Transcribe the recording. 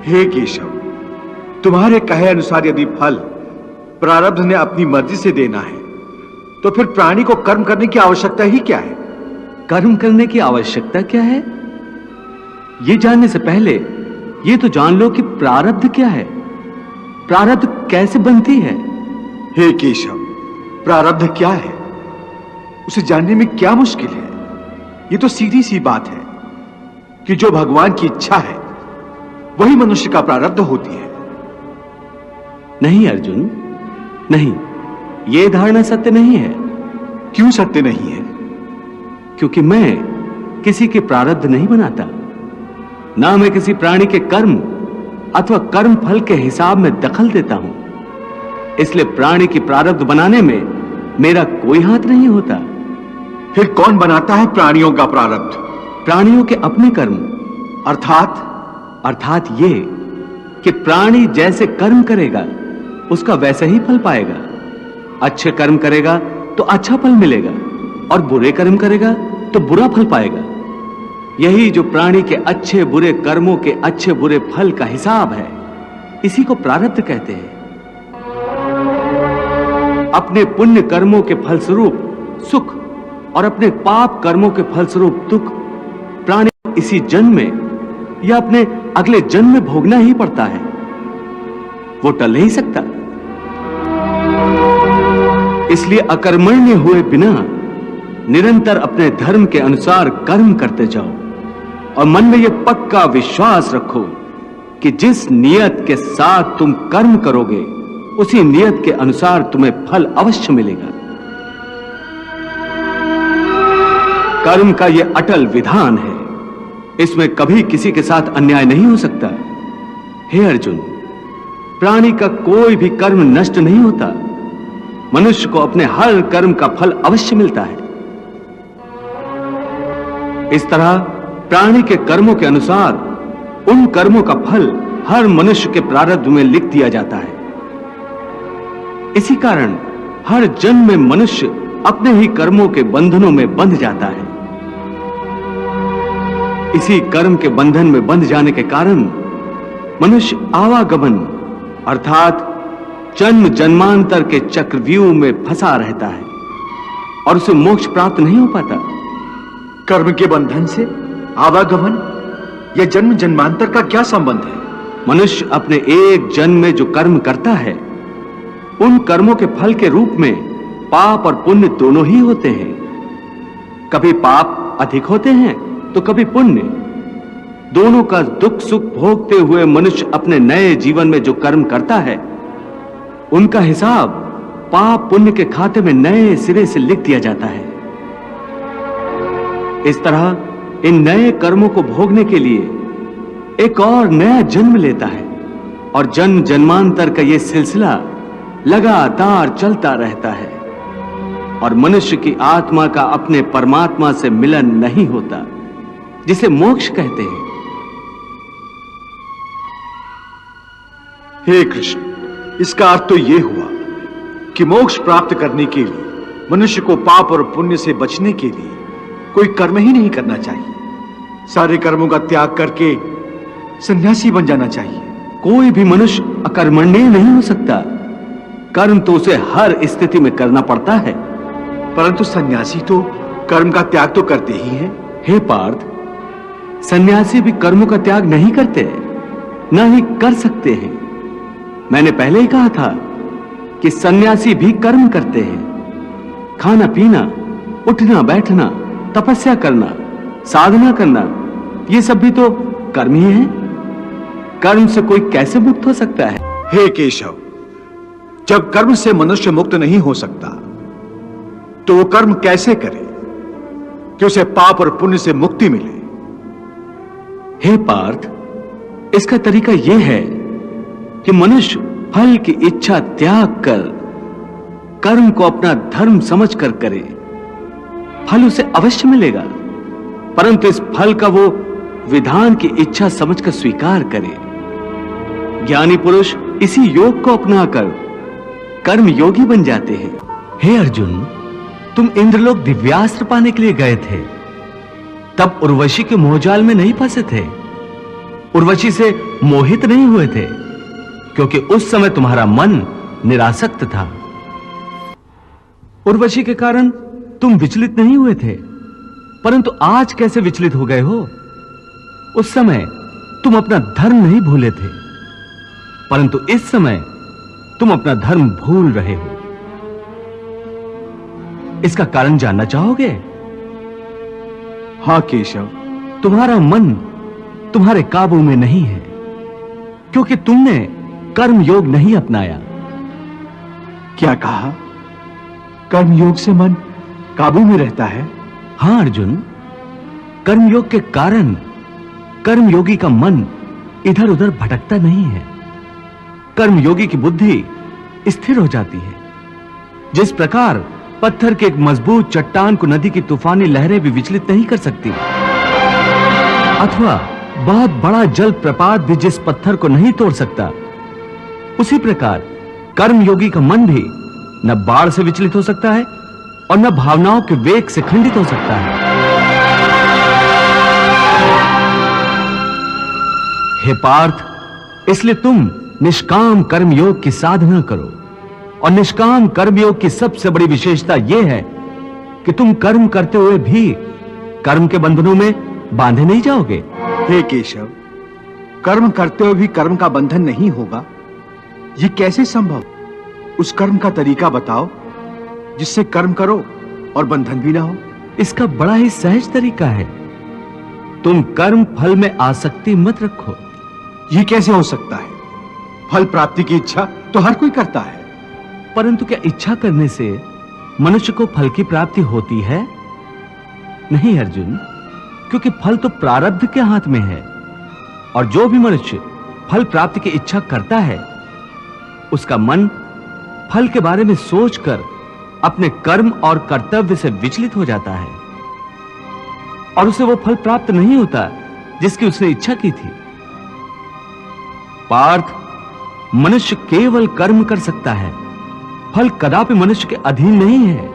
हे केशव, तुम्हारे कहे अनुसार यदि फल प्रारब्ध ने अपनी मर्जी से देना है तो फिर प्राणी को कर्म करने की आवश्यकता ही क्या है? कर्म करने की आवश्यकता क्या है, यह जानने से पहले यह तो जान लो कि प्रारब्ध क्या है, प्रारब्ध कैसे बनती है। हे केशव, प्रारब्ध क्या है उसे जानने में क्या मुश्किल है? यह तो सीधी सी बात है कि जो भगवान की इच्छा है वही मनुष्य का प्रारब्ध होती है। नहीं अर्जुन, नहीं, यह धारणा सत्य नहीं है। क्यों सत्य नहीं है? क्योंकि मैं किसी के प्रारब्ध नहीं बनाता, ना मैं किसी प्राणी के कर्म अथवा कर्म फल के हिसाब में दखल देता हूं। इसलिए प्राणी की प्रारब्ध बनाने में मेरा कोई हाथ नहीं होता। फिर कौन बनाता है प्राणियों का प्रारब्ध? प्राणियों के अपने कर्म। अर्थात ये कि प्राणी जैसे कर्म करेगा उसका वैसा ही फल पाएगा। अच्छे कर्म करेगा तो अच्छा फल मिलेगा और बुरे कर्म करेगा तो बुरा फल पाएगा। यही जो प्राणी के अच्छे बुरे कर्मों के अच्छे बुरे फल का हिसाब है, इसी को प्रारब्ध कहते हैं। अपने पुण्य कर्मों के फलस्वरूप सुख और अपने पाप कर्मों के फलस्वरूप दुख प्राणी इसी जन्म में या अपने अगले जन्म में भोगना ही पड़ता है, वो टल नहीं सकता। इसलिए अकर्मण्य हुए बिना निरंतर अपने धर्म के अनुसार कर्म करते जाओ और मन में यह पक्का विश्वास रखो कि जिस नियत के साथ तुम कर्म करोगे उसी नियत के अनुसार तुम्हें फल अवश्य मिलेगा। कर्म का यह अटल विधान है, इसमें कभी किसी के साथ अन्याय नहीं हो सकता। हे अर्जुन, प्राणी का कोई भी कर्म नष्ट नहीं होता, मनुष्य को अपने हर कर्म का फल अवश्य मिलता है। इस तरह प्राणी के कर्मों के अनुसार उन कर्मों का फल हर मनुष्य के प्रारब्ध में लिख दिया जाता है। इसी कारण हर जन्म में मनुष्य अपने ही कर्मों के बंधनों में बंध जाता है। इसी कर्म के बंधन में बंध जाने के कारण मनुष्य आवागमन अर्थात जन्म जन्मांतर के चक्रव्यूह में फंसा रहता है और उसे मोक्ष प्राप्त नहीं हो पाता। कर्म के बंधन से आवागमन या जन्म जन्मांतर का क्या संबंध है? मनुष्य अपने एक जन्म में जो कर्म करता है उन कर्मों के फल के रूप में पाप और पुण्य दोनों ही होते हैं। कभी पाप अधिक होते हैं तो कभी पुण्य। दोनों का दुख सुख भोगते हुए मनुष्य अपने नए जीवन में जो कर्म करता है उनका हिसाब पाप पुण्य के खाते में नए सिरे से लिख दिया जाता है। इस तरह इन नए कर्मों को भोगने के लिए एक और नया जन्म लेता है और जन्म जन्मांतर का यह सिलसिला लगातार चलता रहता है और मनुष्य की आत्मा का अपने परमात्मा से मिलन नहीं होता, जिसे मोक्ष कहते हैं। हे कृष्ण, इसका अर्थ तो यह हुआ कि मोक्ष प्राप्त करने के लिए मनुष्य को पाप और पुण्य से बचने के लिए कोई कर्म ही नहीं करना चाहिए। सारे कर्मों का त्याग करके सन्यासी बन जाना चाहिए। कोई भी मनुष्य अकर्मण्य नहीं हो सकता। कर्म तो उसे हर स्थिति में करना पड़ता है। परंतु सन्यासी तो कर्म का त्याग तो करते ही हैं। हे पार्थ, सन्यासी भी कर्मों का त्याग नहीं करते, न ही कर सकते हैं। मैंने पहले ही कहा था कि सन्यासी भी कर्म करते हैं। खाना पीना, उठना बैठना, तपस्या करना, साधना करना, ये सब भी तो कर्म ही है। कर्म से कोई कैसे मुक्त हो सकता है? हे केशव, जब कर्म से मनुष्य मुक्त नहीं हो सकता तो वो कर्म कैसे करे कि उसे पाप और पुण्य से मुक्ति मिले? हे पार्थ, इसका तरीका यह है कि मनुष्य फल की इच्छा त्याग कर कर्म को अपना धर्म समझकर करे। फल उसे अवश्य मिलेगा, परंतु इस फल का वो विधान की इच्छा समझकर स्वीकार करे। ज्ञानी पुरुष इसी योग को अपनाकर कर्म योगी बन जाते हैं। हे अर्जुन, तुम इंद्रलोक दिव्यास्त्र पाने के लिए गए थे, तब उर्वशी के मोहजाल में नहीं फंसे थे। उर्वशी से मोहित नहीं हुए थे, क्योंकि उस समय तुम्हारा मन निरासक्त था। उर्वशी के कारण तुम विचलित नहीं हुए थे, परंतु आज कैसे विचलित हो गए हो? उस समय तुम अपना धर्म नहीं भूले थे, परंतु इस समय तुम अपना धर्म भूल रहे हो। इसका कारण जानना चाहोगे? हाँ केशव। तुम्हारा मन तुम्हारे काबू में नहीं है, क्योंकि तुमने कर्म योग नहीं अपनाया। क्या कहा? कर्मयोग से मन काबू में रहता है? हां अर्जुन, कर्मयोग के कारण कर्मयोगी का मन इधर उधर भटकता नहीं है। कर्मयोगी की बुद्धि स्थिर हो जाती है। जिस प्रकार पत्थर के एक मजबूत चट्टान को नदी की तूफानी लहरें भी विचलित नहीं कर सकती, अथवा बहुत बड़ा जल प्रपात भी जिस पत्थर को नहीं तोड़ सकता, उसी प्रकार कर्मयोगी का मन भी न बाढ़ से विचलित हो सकता है और न भावनाओं के वेग से खंडित हो सकता है। हे पार्थ, इसलिए तुम निष्काम कर्मयोग की साधना करो। और निष्काम कर्मयोग की सबसे बड़ी विशेषता यह है कि तुम कर्म करते हुए भी कर्म के बंधनों में बांधे नहीं जाओगे। हे केशव, कर्म करते हुए भी कर्म का बंधन नहीं होगा, यह कैसे संभव? उस कर्म का तरीका बताओ जिससे कर्म करो और बंधन भी ना हो। इसका बड़ा ही सहज तरीका है। तुम कर्म फल में आसक्ति मत रखो। यह कैसे हो सकता है? फल प्राप्ति की इच्छा तो हर कोई करता है। परंतु क्या इच्छा करने से मनुष्य को फल की प्राप्ति होती है? नहीं अर्जुन, क्योंकि फल तो प्रारब्ध के हाथ में है। और जो भी मनुष्य फल प्राप्ति की इच्छा करता है, उसका मन फल के बारे में सोचकर अपने कर्म और कर्तव्य से विचलित हो जाता है और उसे वो फल प्राप्त नहीं होता जिसकी उसने इच्छा की थी। पार्थ, मनुष्य केवल कर्म कर सकता है, फल कदापि मनुष्य के अधीन नहीं है।